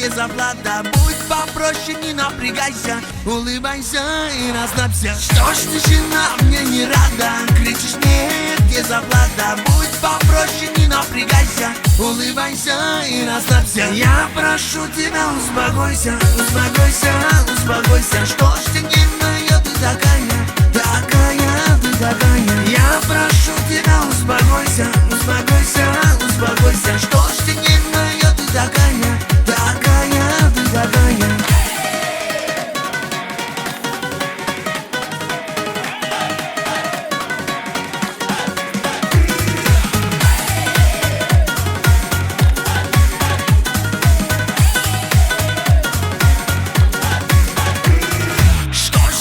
без оплата. Будь попроще, не напрягайся, улыбайся и расслабься. Что ж ты, жена, мне не рада, кричишь нет, без оплата. Будь попроще, не напрягайся, улыбайся и расслабься. Я прошу тебя, успокойся, успокойся, успокойся. Что ж ты нервная, ты такая, такая, ты такая. Я прошу тебя, успокойся, успокойся, успокойся. Что ж ты нервная, ты такая, такая, ты такая.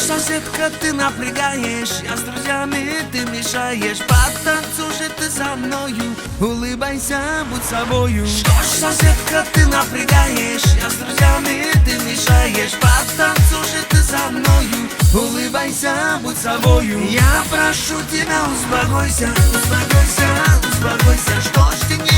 Соседка, ты напрягаешь, я с друзьями, ты мешаешь. Потанцуй же ты со мною, улыбайся, будь собою. Что ж, соседка, ты напрягаешь, я с друзьями, ты мешаешь. Потанцуй же ты со мною, улыбайся, будь собою. Я прошу тебя, успокойся, успокойся, успокойся. Что ж ты не